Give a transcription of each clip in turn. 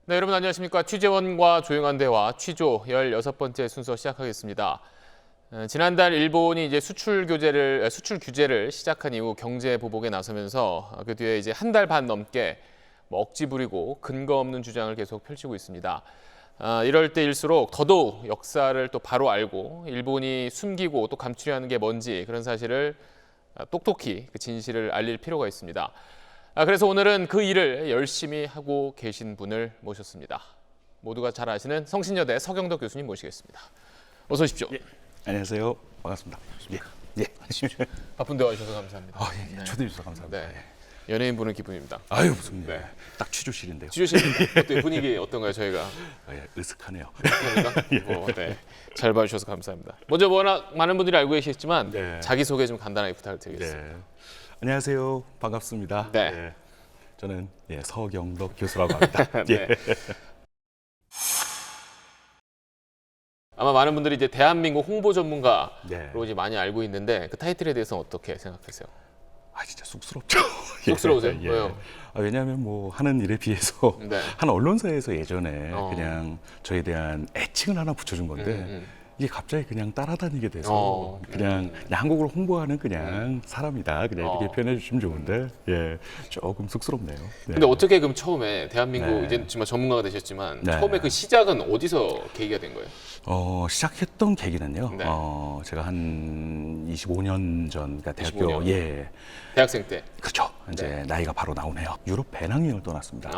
네, 여러분 안녕하십니까. 취재원과 조용한 대화 취조 16번째 순서 시작하겠습니다. 지난달 일본이 이제 수출 규제를 시작한 이후 경제 보복에 나서면서 그 뒤에 이제 한 달 반 넘게 억지 부리고 근거 없는 주장을 계속 펼치고 있습니다. 이럴 때일수록 더더욱 역사를 또 바로 알고 일본이 숨기고 또 감추려 하는 게 뭔지 그런 사실을 똑똑히 그 진실을 알릴 필요가 있습니다. 그래서 오늘은 그 일을 열심히 하고 계신 분을 모셨습니다. 모두가 잘 아시는 성신여대 서경덕 교수님 모시겠습니다. 어서 오십시오. 예. 안녕하세요. 반갑습니다. 예. 예. 바쁜 데 와주셔서 감사합니다. 초대해 주셔서 감사합니다. 네. 연예인 보는 기분입니다. 아유 무슨 네. 딱 취조실인데요. 취조실입니다. 어때요? 분위기 어떤가요, 저희가? 으슥하네요. 그러니까? 네. 잘 봐주셔서 감사합니다. 먼저 워낙 많은 분들이 알고 계시겠지만 네. 자기소개 좀 간단하게 부탁을 드리겠습니다. 네. 안녕하세요. 반갑습니다. 네. 예. 저는 서경덕 교수라고 합니다. 예. 네. 아마 많은 분들이 이제 대한민국 홍보 전문가로 네. 이제 많이 알고 있는데 그 타이틀에 대해서 어떻게 생각하세요? 진짜 쑥스럽죠. 쑥스러우세요? 예. 왜요? 왜냐하면 뭐 하는 일에 비해서 네. 한 언론사에서 예전에 어. 그냥 저에 대한 애칭을 하나 붙여준 건데 이게 갑자기 그냥 따라다니게 돼서 그냥 한국을 홍보하는 그냥 사람이다 그냥 이렇게 표현해 주시면 좋은데 조금 쑥스럽네요. 네. 근데 어떻게 그럼 처음에 대한민국 네. 이제 정말 전문가가 되셨지만 네. 처음에 그 시작은 어디서 계기가 된 거예요? 시작했던 계기는요. 네. 제가 한 25년 전, 그러니까 대학교 25년. 대학생 때. 그렇죠. 이제 나이가 바로 나오네요. 유럽 배낭여행을 떠났습니다.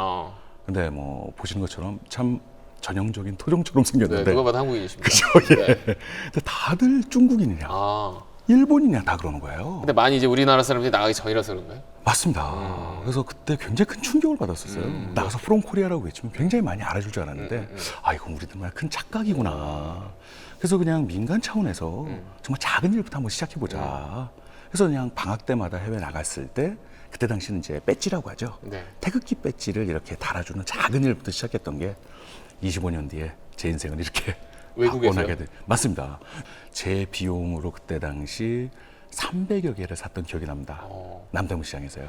근데 뭐 보시는 것처럼 참 전형적인 토종처럼 네, 생겼는데. 누가 봐도 한국인이십니다. 그렇죠. 예. 네. 근데 다들 중국인이냐, 아, 일본이냐 다 그러는 거예요. 근데 많이 이제 우리나라 사람들이 나가기 전이라서 그런가요? 맞습니다. 그래서 그때 굉장히 큰 충격을 받았었어요. 나가서 프롬 코리아라고 외치면 굉장히 많이 알아줄 줄 알았는데 이건 우리들만 큰 착각이구나. 그래서 그냥 민간 차원에서 정말 작은 일부터 한번 시작해보자. 그래서 그냥 방학 때마다 해외 나갔을 때 그때 당시는 이제 배지라고 하죠. 네. 태극기 배지를 이렇게 달아주는 작은 일부터 시작했던 게 25년 뒤에 제 인생을 이렇게 외국에서요? 바꿔나게 돼. 맞습니다. 제 비용으로 그때 당시 300여 개를 샀던 기억이 납니다. 남대문 시장에서요.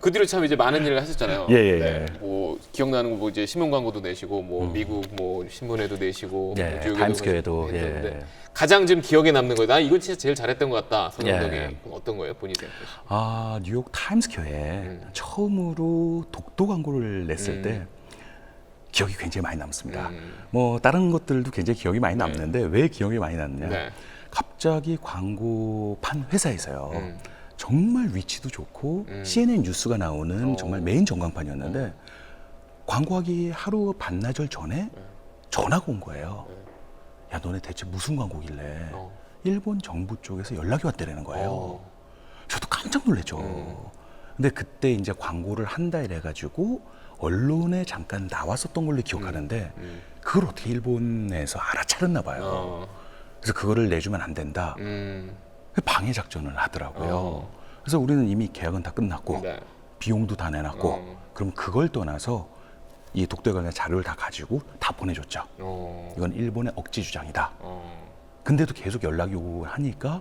그 뒤로 참 이제 많은 일을 하셨잖아요. 예. 네. 뭐 기억나는 거 뭐 이제 신문 광고도 내시고 뭐 미국 뭐 신문에도 내시고 예, 뭐 뉴욕에도 타임스퀘어도, 가시고 예. 했는데 가장 지금 기억에 남는 거예요. 나 이건 진짜 제일 잘했던 것 같다. 서경덕이 예. 어떤 거예요, 본인이 생각하시기에? 뉴욕 타임스퀘어에 처음으로 독도 광고를 냈을 때 기억이 굉장히 많이 남습니다. 뭐 다른 것들도 굉장히 기억이 많이 남는데 왜 기억이 많이 남느냐? 네. 갑자기 광고판 회사에서요. 정말 위치도 좋고 CNN 뉴스가 나오는 정말 메인 전광판이었는데 광고하기 하루 반나절 전에 전화가 온 거예요. 야, 너네 대체 무슨 광고길래 일본 정부 쪽에서 연락이 왔다라는 거예요. 저도 깜짝 놀랐죠. 근데 그때 이제 광고를 한다 이래가지고 언론에 잠깐 나왔었던 걸로 기억하는데 그걸 어떻게 일본에서 알아차렸나 봐요. 그래서 그거를 내주면 안 된다. 방해 작전을 하더라고요. 그래서 우리는 이미 계약은 다 끝났고 네. 비용도 다 내놨고 그럼 그걸 떠나서 이 독도에 관한 자료를 다 가지고 다 보내줬죠. 이건 일본의 억지 주장이다. 근데도 계속 연락이 오고 하니까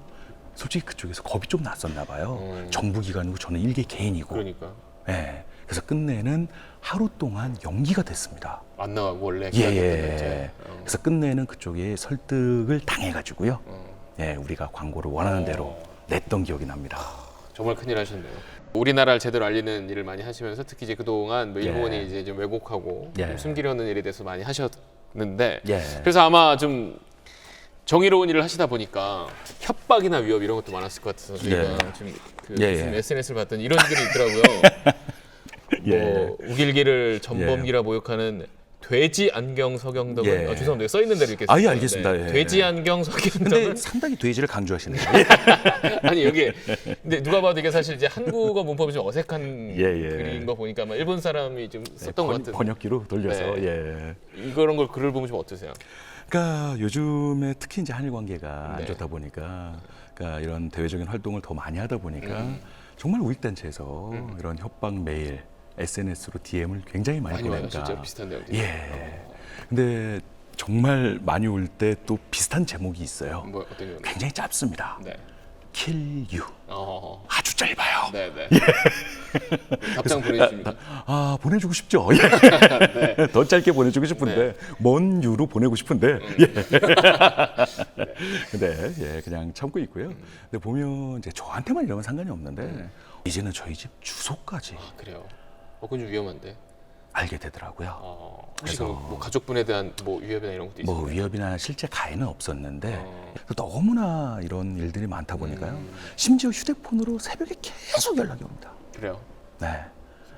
솔직히 그쪽에서 겁이 좀 났었나 봐요. 정부 기관이고 저는 일개 개인이고. 그러니까 예. 그래서 끝내는 하루 동안 연기가 됐습니다. 안 나가고 원래 예. 그래서 끝내는 그쪽에 설득을 당해가지고요. 우리가 광고를 원하는 대로 냈던 기억이 납니다. 정말 큰일 하셨네요. 우리나라를 제대로 알리는 일을 많이 하시면서 특히 이제 그동안 뭐 일본이 이제 좀 왜곡하고 좀 숨기려는 일에 대해서 많이 하셨는데 그래서 아마 좀 정의로운 일을 하시다 보니까 협박이나 위협 이런 것도 많았을 것 같아서 저희가 지금 무슨 SNS를 봤더니 이런 글이 있더라고요. 뭐 우길기를 전범기라 모욕하는 돼지 안경 서경덕은 죄송합니다. 써 있는 대로 이렇게 예, 알겠습니다. 돼지 안경 서경덕은 근데 상당히 돼지를 강조하시네요. 아니 여기 근데 누가 봐도 이게 사실 이제 한국어 문법이 좀 어색한 글인 거 보니까 아마 일본 사람이 좀 썼던 것 같은 번역기로 돌려서 이런 걸 글을 보면 좀 어떠세요? 그러니까 요즘에 특히 이제 한일 관계가 안 좋다 보니까 그러니까 이런 대외적인 활동을 더 많이 하다 보니까 정말 우익단체에서 이런 협박 메일 SNS로 DM을 굉장히 많이 보내니까 실제로 비슷한 내용들. 근데 정말 많이 올 때 또 비슷한 제목이 있어요. 뭐 어떤 게 굉장히 짧습니다. 네. Kill you. 아주 아주 짧아요. 네네. 답장 보내주십니까? 아, 보내주고 싶죠. 예. 네. 더 짧게 보내주고 싶은데 먼 유로 보내고 싶은데 근데 예, 그냥 참고 있고요. 근데 보면 이제 저한테만 이러면 상관이 없는데 이제는 저희 집 주소까지 아, 그래요. 그건 좀 위험한데. 알게 되더라고요. 혹시 그래서 뭐 가족분에 대한 뭐 위협이나 이런 것도 있어요? 뭐 위협이나 실제 가해는 없었는데 너무나 이런 일들이 많다 보니까요. 심지어 휴대폰으로 새벽에 계속 연락이 옵니다. 그래요. 네.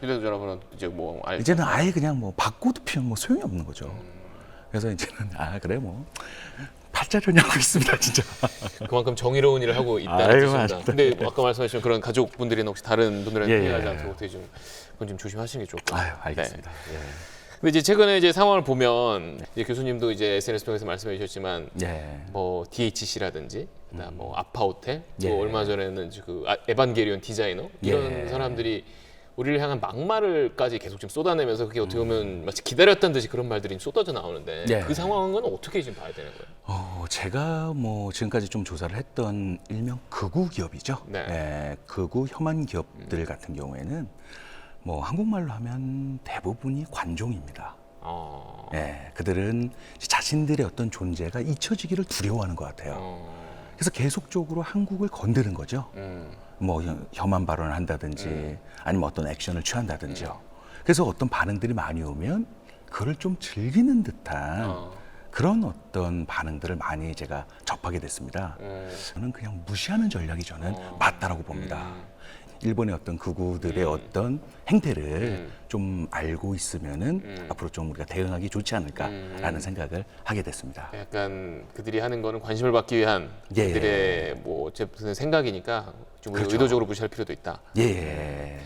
휴대전화번호 이제 뭐 이제는 아예 그냥 뭐 바꿔도 피면 뭐 소용이 없는 거죠. 그래서 이제는 그래 뭐 팔자련이 하고 있습니다 진짜. 그만큼 정의로운 일을 하고 있다는 아이고, 뜻입니다. 맞습니다. 근데 아까 말씀하신 그런 가족분들이나 혹시 다른 분들한테 예, 피해가지 예. 않도록 되게 좀 그건 좀 조심하시는 게 좋을 것 같아요. 알겠습니다. 예. 근데 이제 최근에 이제 상황을 보면 이제 교수님도 이제 SNS 통해서 말씀해 주셨지만 예. 뭐 DHC라든지 그다음 뭐 아파호텔 또 예. 얼마 전에는 그 에반게리온 디자이너 이런 예. 사람들이 우리를 향한 막말을까지 계속 지금 쏟아내면서 그게 어떻게 보면 마치 기다렸던 듯이 그런 말들이 쏟아져 나오는데 예. 그 상황은 어떻게 지금 봐야 되는 거예요? 제가 뭐 지금까지 좀 조사를 했던 일명 극우 기업이죠. 네. 예, 극우 혐한 기업들 같은 경우에는 뭐 한국말로 하면 대부분이 관종입니다. 예, 그들은 자신들의 어떤 존재가 잊혀지기를 두려워하는 것 같아요. 그래서 계속적으로 한국을 건드는 거죠. 뭐 혐한 발언을 한다든지 아니면 어떤 액션을 취한다든지요. 그래서 어떤 반응들이 많이 오면 그걸 좀 즐기는 듯한 그런 어떤 반응들을 많이 제가 접하게 됐습니다. 저는 그냥 무시하는 전략이 저는 맞다라고 봅니다. 일본의 어떤 극우들의 어떤 행태를 좀 알고 있으면은 앞으로 좀 우리가 대응하기 좋지 않을까라는 생각을 하게 됐습니다. 약간 그들이 하는 거는 관심을 받기 위한 예. 그들의 뭐 어쨌든 생각이니까 좀 그렇죠. 의도적으로 무시할 필요도 있다. 예.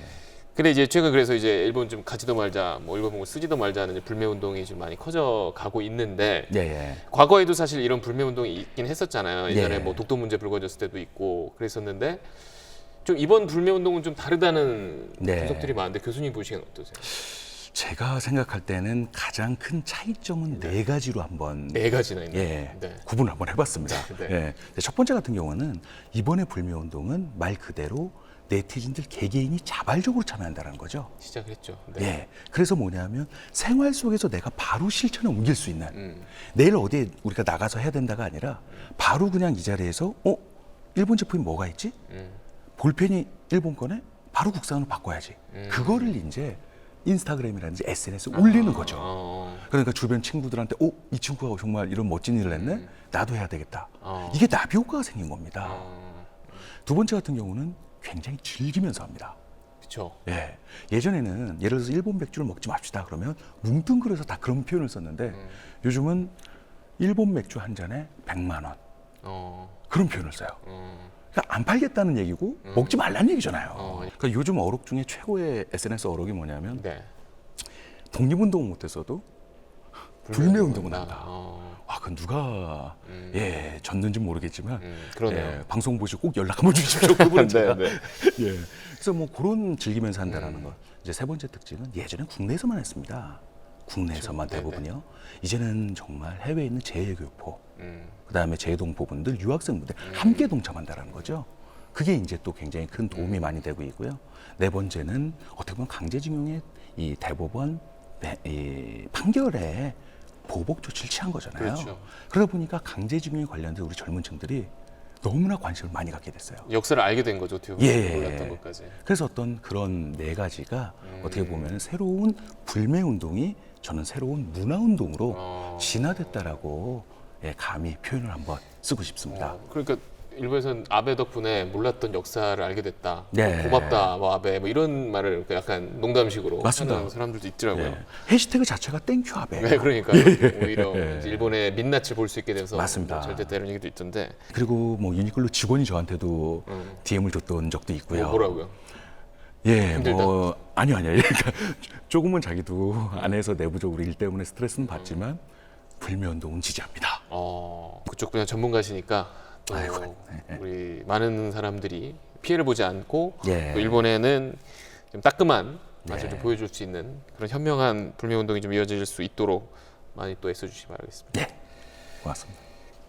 근데 이제 최근 그래서 이제 일본 좀 가지도 말자, 뭐 일본 보고 쓰지도 말자는 이제 불매 운동이 좀 많이 커져 가고 있는데 예. 과거에도 사실 이런 불매 운동이 있긴 했었잖아요. 예전에 예. 뭐 독도 문제 불거졌을 때도 있고 그랬었는데 좀 이번 불매 운동은 좀 다르다는 네. 분석들이 많은데 교수님 보시기엔 어떠세요? 제가 생각할 때는 가장 큰 차이점은 네 가지로 한번 네 가지나 있네요. 예, 네. 구분을 한번 해봤습니다. 네. 예. 첫 번째 같은 경우는 이번에 불매 운동은 말 그대로 네티즌들 개개인이 자발적으로 참여한다는 거죠. 시작을 했죠. 네. 예. 그래서 뭐냐면 생활 속에서 내가 바로 실천에 옮길 수 있는 내일 어디에 우리가 나가서 해야 된다가 아니라 바로 그냥 이 자리에서 일본 제품이 뭐가 있지? 볼펜이 일본 거네? 바로 국산으로 바꿔야지. 그거를 이제 인스타그램이라든지 SNS에 올리는 거죠. 그러니까 주변 친구들한테 이 친구가 정말 이런 멋진 일을 했네? 나도 해야 되겠다. 이게 나비 효과가 생긴 겁니다. 두 번째 같은 경우는 굉장히 즐기면서 합니다. 그렇죠. 예. 예전에는 예를 들어서 일본 맥주를 먹지 맙시다 그러면 뭉뚱그려서 다 그런 표현을 썼는데 요즘은 일본 맥주 한 잔에 100만 원 그런 표현을 써요. 그러니까 안 팔겠다는 얘기고 먹지 말라는 얘기잖아요. 그러니까 요즘 어록 중에 최고의 SNS 어록이 뭐냐면 네. 독립운동 못했어도 불매운동은 한다. 한다. 와, 그건 누가 졌는지 모르겠지만 그러네요. 예, 방송 보시고 꼭 연락 한번 주십시오. 그분은 제가. 네. 예. 그래서 뭐 그런 즐기면서 한다라는 것. 이제 세 번째 특징은 예전에 국내에서만 했습니다. 국내에서만 그렇죠. 대부분요. 이제는 정말 해외에 있는 재외교포, 그다음에 재동포분들, 유학생분들 함께 동참한다라는 거죠. 그게 이제 또 굉장히 큰 도움이 많이 되고 있고요. 네 번째는 어떻게 보면 강제징용의 이 대법원 이 판결에 보복 조치를 취한 거잖아요. 그렇죠. 그러다 보니까 강제징용에 관련된 우리 젊은 층들이 너무나 관심을 많이 갖게 됐어요. 역사를 알게 된 거죠. 어떻게 보면 예. 몰랐던 것까지. 그래서 어떤 그런 네 가지가 어떻게 보면 새로운 불매 운동이 저는 새로운 문화 운동으로 진화됐다라고 감히 표현을 한번 쓰고 싶습니다. 그러니까 일본에서는 아베 덕분에 몰랐던 역사를 알게 됐다. 네. 고맙다, 뭐 아베, 뭐 이런 말을 약간 농담식으로 맞습니다. 하는 사람들도 있더라고요. 예. 해시태그 자체가 땡큐 아베. 네, 그러니까 오히려 이제 일본의 민낯을 볼 수 있게 돼서 맞습니다. 뭐 잘 됐다 이런 얘기도 있던데. 그리고 뭐 유니클로 직원이 저한테도 DM을 줬던 적도 있고요. 뭐라고요? 예, 힘들다? 뭐 아니요. 그러니까 조금은 자기도 안에서 내부적으로 일 때문에 스트레스는 받지만 불매 운동은 지지합니다. 그쪽 분야 전문가시니까 또 아이고, 우리 많은 사람들이 피해를 보지 않고 예. 또 일본에는 좀 따끔한 네. 맛을 좀 보여줄 수 있는 그런 현명한 불매 운동이 좀 이어질 수 있도록 많이 또 애써주시기 바라겠습니다. 네, 고맙습니다.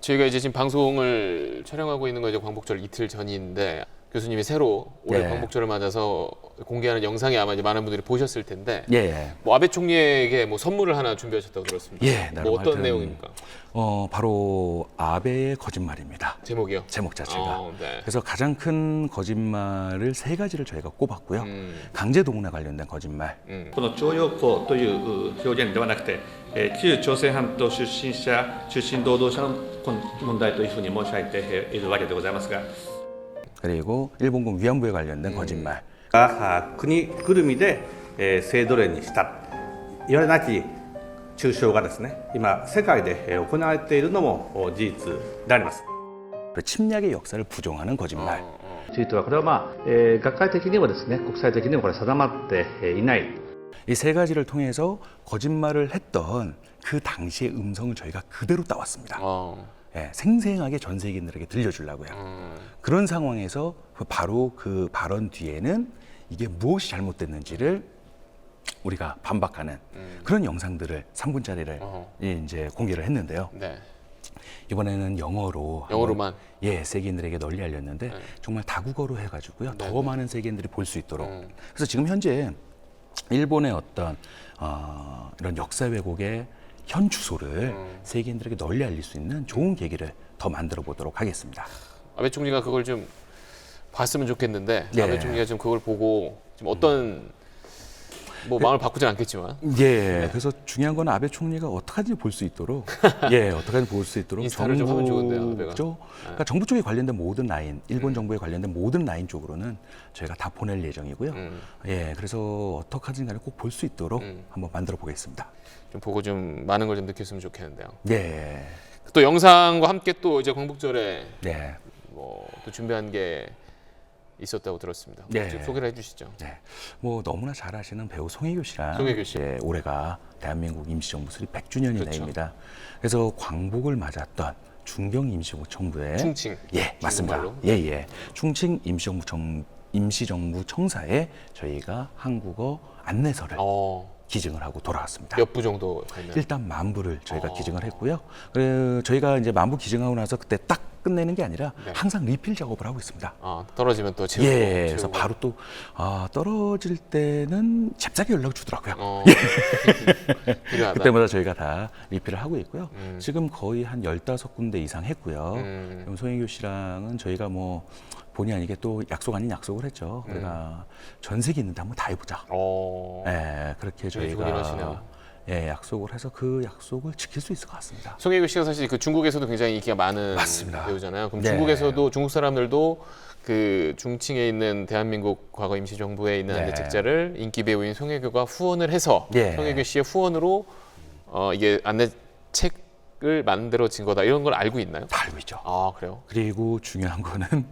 저희가 이제 지금 방송을 촬영하고 있는 거 이제 광복절 이틀 전인데 교수님이 새로 올해 네. 광복절을 맞아서 공개하는 영상에 아마 이제 많은 분들이 보셨을 텐데 예. 뭐 아베 총리에게 뭐 선물을 하나 준비하셨다고 들었습니다. 예, 뭐 나름 어떤 하여튼, 내용입니까? 바로 아베의 거짓말입니다. 제목이요? 제목 자체가. 네. 그래서 가장 큰 거짓말을 세 가지를 저희가 꼽았고요. 강제 동원에 관련된 거짓말. この徴用工という表現ではなくて、旧朝鮮半島出身者、出身労働者の問題というふうに申し上げているわけでございますが、 그리고 일본군 위안부에 관련된 거짓말. 国ぐるみで性奴隷にした、いわれなき中傷がですね、今世界で行われているのも事実であります。 그리고 침략의 역사를 부정하는 거짓말. についてはこれは学会的にもですね、国際的にもこれ定まっていない。 이 세 가지를 통해서 거짓말을 했던 그 당시의 음성을 저희가 그대로 따왔습니다. 예, 생생하게 전 세계인들에게 들려주려고요. 그런 상황에서 바로 그 발언 뒤에는 이게 무엇이 잘못됐는지를 우리가 반박하는 그런 영상들을 3분짜리를 이제 공개를 했는데요. 네. 이번에는 영어로만? 예, 세계인들에게 널리 알렸는데 정말 다국어로 해가지고요. 더 많은 세계인들이 볼 수 있도록. 그래서 지금 현재 일본의 어떤 이런 역사 왜곡의 현 주소를 세계인들에게 널리 알릴 수 있는 좋은 계기를 더 만들어 보도록 하겠습니다. 아베 총리가 그걸 좀 봤으면 좋겠는데 네. 아베 총리가 좀 그걸 보고 좀 어떤 뭐 마음을 바꾸진 않겠지만 예, 그래서 중요한 건 아베 총리가 어떡하든지 볼 수 있도록, 예, 어떡하든지 볼 수 있도록 인스타를 좀 하면 좋은데요, 아베가. 그죠? 그러니까 정부 쪽에 관련된 모든 라인, 일본 정부에 관련된 모든 라인 쪽으로는 저희가 다 보낼 예정이고요. 예, 그래서 어떡하든지 간에 꼭 볼 수 있도록 한번 만들어 보겠습니다. 좀 보고 좀 많은 걸 좀 느꼈으면 좋겠는데요. 예, 또 영상과 함께 또 이제 광복절에 네, 뭐 또 준비한 게 있었다고 들었습니다. 네. 좀 소개를 해주시죠. 네. 뭐 너무나 잘 아시는 배우 송혜교 씨랑 송혜교 씨. 예, 올해가 대한민국 임시정부 수립 100주년이 그렇죠. 해입니다. 그래서 광복을 맞았던 중경 임시정부 청부에 충칭. 예, 맞습니다. 중국말로. 예, 예. 충칭 임시정부 청사에 저희가 한국어 안내서를 기증을 하고 돌아왔습니다. 몇 부 정도 되나요? 일단 만부를 저희가 기증을 했고요. 저희가 이제 만부 기증하고 나서 그때 딱 끝내는 게 아니라 네. 항상 리필 작업을 하고 있습니다. 떨어지면 또 채우고. 예, 그래서 채우고. 바로 또 떨어질 때는 잽싸게 연락을 주더라고요. 필요하다. 그때마다 저희가 다 리필을 하고 있고요. 지금 거의 한 15군데 이상 했고요. 그럼 송혜교 씨랑은 저희가 뭐 본의 아니게 또 약속 아닌 약속을 했죠. 우리가 전 세계 있는데 한번 다 해보자. 예, 그렇게 좋긴 저희가 하시네요. 예, 약속을 해서 그 약속을 지킬 수 있을 것 같습니다. 송혜교 씨가 사실 그 중국에서도 굉장히 인기가 많은 맞습니다. 배우잖아요. 그럼 네. 중국에서도 중국 사람들도 그 중칭에 있는 대한민국 과거 임시정부에 있는 네. 안내책자를 인기 배우인 송혜교가 후원을 해서 네. 송혜교 씨의 후원으로 이게 안내책을 만들어진 거다 이런 걸 알고 있나요? 다 알고 있죠. 아 그래요? 그리고 중요한 거는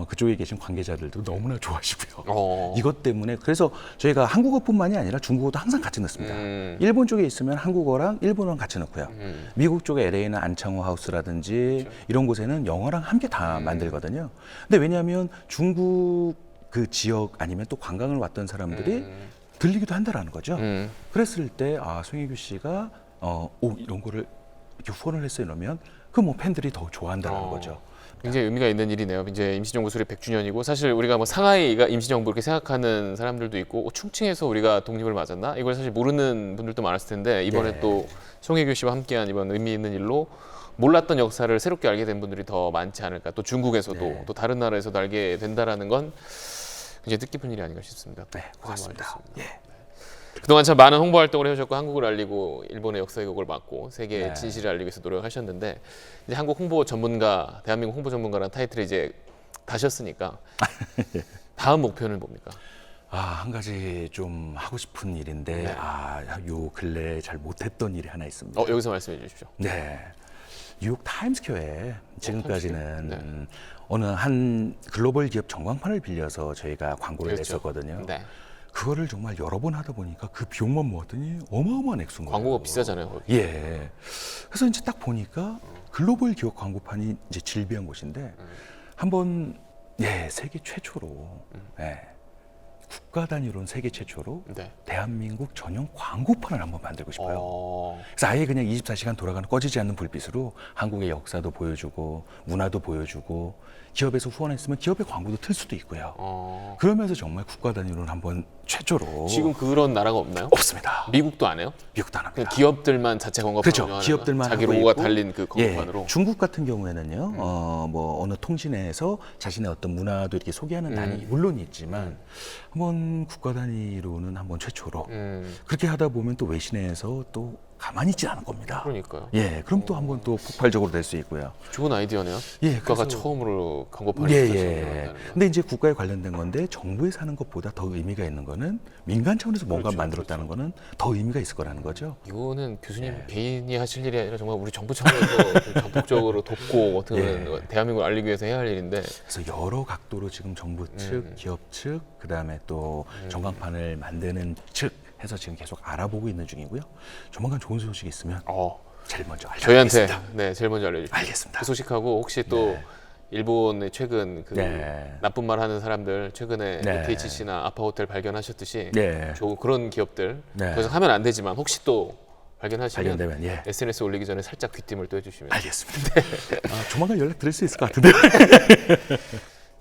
그쪽에 계신 관계자들도 너무나 좋아하시고요. 이것 때문에 그래서 저희가 한국어뿐만이 아니라 중국어도 항상 같이 넣습니다. 일본 쪽에 있으면 한국어랑 일본어랑 같이 넣고요. 미국 쪽에 LA는 안창호 하우스라든지 그렇죠. 이런 곳에는 영어랑 함께 다 만들거든요. 근데 왜냐하면 중국 그 지역 아니면 또 관광을 왔던 사람들이 들리기도 한다라는 거죠. 그랬을 때 송혜교 씨가 이런 거를 이렇게 후원을 했어 이러면 그 뭐 팬들이 더 좋아한다는 거죠. 굉장히 의미가 있는 일이네요. 이제 임시정부 수립 100주년이고 사실 우리가 뭐 상하이가 임시정부 이렇게 생각하는 사람들도 있고 충칭에서 우리가 독립을 맞았나? 이걸 사실 모르는 분들도 많았을 텐데 이번에 네. 또 송혜교 씨와 함께한 이번 의미 있는 일로 몰랐던 역사를 새롭게 알게 된 분들이 더 많지 않을까. 또 중국에서도 네. 또 다른 나라에서도 알게 된다라는 건 굉장히 뜻깊은 일이 아닌가 싶습니다. 네, 고생 고맙습니다. 많으셨습니다. 예. 그동안 참 많은 홍보 활동을 해오셨고 한국을 알리고 일본의 역사 왜곡을 막고 세계의 네. 진실을 알리기 위해서 노력하셨는데 이제 한국 홍보 전문가, 대한민국 홍보 전문가라는 타이틀을 이제 다셨으니까 다음 목표는 뭡니까? 한 가지 좀 하고 싶은 일인데 네. 요 근래에 잘 못했던 일이 하나 있습니다. 여기서 말씀해 주십시오. 네. 뉴욕 타임스퀘어에 지금까지는 네. 어느 한 글로벌 기업 전광판을 빌려서 저희가 광고를 그렇죠. 냈었거든요. 네. 그거를 정말 여러 번 하다 보니까 그 비용만 모았더니 어마어마한 액수인 거예요. 광고가 비싸잖아요. 거기. 예. 그래서 이제 딱 보니까 글로벌 기업 광고판이 이제 질비한 곳인데 한번 세계 최초로 국가 단위로는 세계 최초로 네. 대한민국 전용 광고판을 한번 만들고 싶어요. 그래서 아예 그냥 24시간 돌아가는 꺼지지 않는 불빛으로 한국의 역사도 보여주고 문화도 보여주고 기업에서 후원했으면 기업의 광고도 틀 수도 있고요. 그러면서 정말 국가 단위로는 한번 최초로 지금 그런 나라가 없나요? 없습니다. 미국도 안 해요? 미국도 안 그 합니다. 기업들만 자체 광고판으로 그렇죠. 운영하는 기업들만 거야? 자기 하고 로고가 있고, 달린 그 광고판으로. 예, 중국 같은 경우에는요, 뭐 어느 통신에서 자신의 어떤 문화도 이렇게 소개하는 난이 물론 있지만 한번 국가 단위로는 한번 최초로 그렇게 하다 보면 또 외신에서 또 가만히 있지 않을 겁니다. 그러니까요. 예, 그럼 또 한번 또 폭발적으로 될 수 있고요. 좋은 아이디어네요. 예, 국가가 그래서- 처음으로 광고판을 예, 자체 예. 운영한다는 거. 근데 이제 국가에 관련된 건데 정부에서 하는 것보다 더 의미가 있는 거는 민간 차원에서 뭔가 그렇죠, 만들었다는 거는 더 의미가 있을 거라는 거죠. 이거는 교수님 네. 개인이 하실 일이 아니라 정말 우리 정부 차원에서 좀 적극적으로 돕고 어떻게 보면 예. 대한민국을 알리기 위해서 해야 할 일인데 그래서 여러 각도로 지금 정부 측, 기업 측, 그다음에 또 전광판을 만드는 측 해서 지금 계속 알아보고 있는 중이고요. 조만간 좋은 소식이 있으면 제일 먼저 저희한테 알려드리겠습니다. 네 제일 먼저 알려주십시오. 알겠습니다. 그 소식하고 혹시 또 네. 일본의 최근 그 네. 나쁜 말 하는 사람들 최근에 네. FHC나 아파호텔 발견하셨듯이 네. 그런 기업들 네. 더 이상 하면 안 되지만 혹시 또 발견하시면 발견되면 예. SNS 올리기 전에 살짝 귀띔을 또 해주시면 알겠습니다. 조만간 연락 드릴 수 있을 것 같은데요.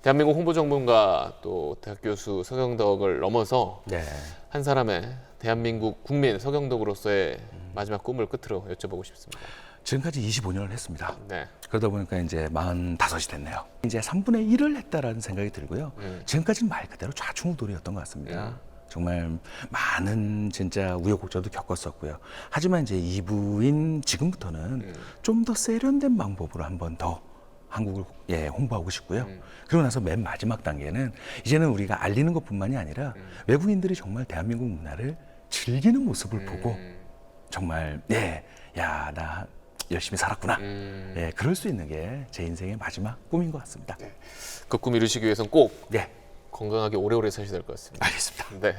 대한민국 홍보정보가 또 대학 교수 서경덕을 넘어서 네. 한 사람의 대한민국 국민 서경덕으로서의 마지막 꿈을 끝으로 여쭤보고 싶습니다. 지금까지 25년을 했습니다. 네. 그러다 보니까 이제 45이 됐네요. 이제 3분의 1을 했다라는 생각이 들고요. 지금까지는 말 그대로 좌충우돌이었던 것 같습니다. 정말 많은 진짜 우여곡절도 겪었었고요. 하지만 이제 2부인 지금부터는 좀 더 세련된 방법으로 한 번 더 한국을 홍보하고 싶고요. 그러고 나서 맨 마지막 단계는 이제는 우리가 알리는 것뿐만이 아니라 외국인들이 정말 대한민국 문화를 즐기는 모습을 보고 정말 야, 나 열심히 살았구나. 그럴 수 있는 게 제 인생의 마지막 꿈인 것 같습니다. 그 꿈 이루시기 위해서는 꼭 네, 건강하게 오래오래 사셔야 될 것 같습니다. 알겠습니다. 네.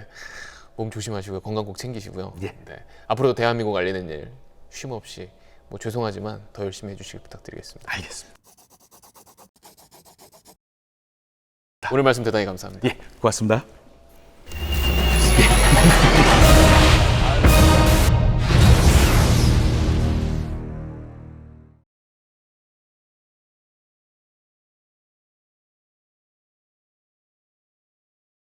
몸 조심하시고요. 건강 꼭 챙기시고요. 예. 네. 앞으로도 대한민국 알리는 일 쉼 없이 뭐 죄송하지만 더 열심히 해주시길 부탁드리겠습니다. 알겠습니다. 오늘 말씀 대단히 감사합니다. 예, 고맙습니다.